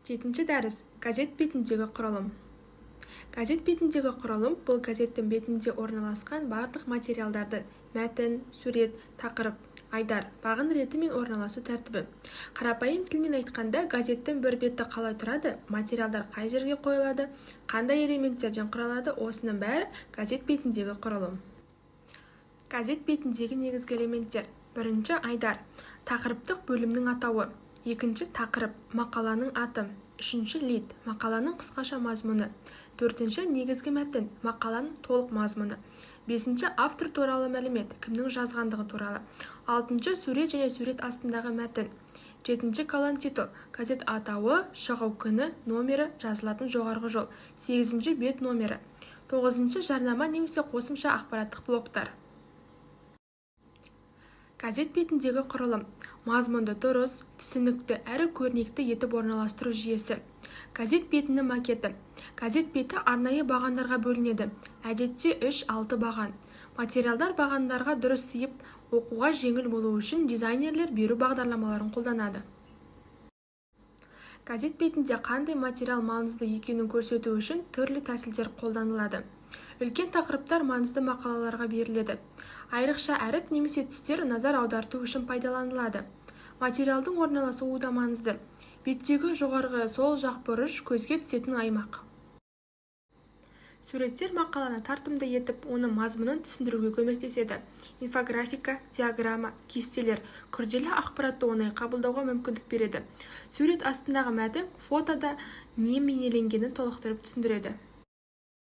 Жетінші дәріс. Газет бетіндегі құрылым. Газет бетіндегі құрылым бұл газеттің бетінде орналасқан барлық материалдарды мәтін, сурет, тақырып, айдар, бағын реті мен орналасу тәртібі. Қарапайым тілмен айтқанда, газеттің бір беті қалай тұрады, материалдар қай жерге қойылады, қандай элементтерден құралады, осының бәрі газет бетіндегі құрылым. Газет бетіндегі негізгі элементтер. Бірінші айдар, тақырыптық бөлімнің атауы. Екінші тақырып, мақаланың аты. Үшінші лид, мақаланың қысқаша мазмұны. Төртінші негізгі мәтін, мақаланың толық мазмұны. Бесінші автор туралы мәлімет, кімнің жазғандығы туралы. Алтыншы сурет және сурет астындағы мәтін. Жетінші колон титул, газет атауы, шығу күні, номері, жазылатын жоғарғы жол. Сегізінші бет номері. Тоғызыншы жарнама немесе қосымша ақпараттық блоктар. Газет бетіндегі құрылым. Мазмұнды дұрыс, түсінікті әрі көрнекті етіп орналастыру жүйесі. Газет бетінің макеті. Газет беті арнайы бағандарға бөлінеді. Әдетте 3-6 баған. Материалдар бағандарға дұрыс сыйып, оқуға жеңіл болу үшін дизайнерлер беру бағдарламаларын қолданады. Газет бетінде қандай материал маңызды екенін көрсету үшін түрлі тәсілдер қолданылады. Үлкен тақырыптар маңызды мақалаларға беріледі. Айрықша әріп немесе түстер назар аударту үшін пайдаланылады. Материалдың орналасуы да маңызды. Беттегі жоғарғы сол жақ бұрыш көзге түсетін аймақ. Суреттер мақаланы тартымды етіп, оның мазмұнын түсіндіруге көмектеседі. Инфографика, диаграмма, кестелер күрделі ақпаратты оңай қабылдауға мүмкіндік береді. Сурет астындағы мәтін фотода не бейнеленгенін толықтырып түсіндіреді.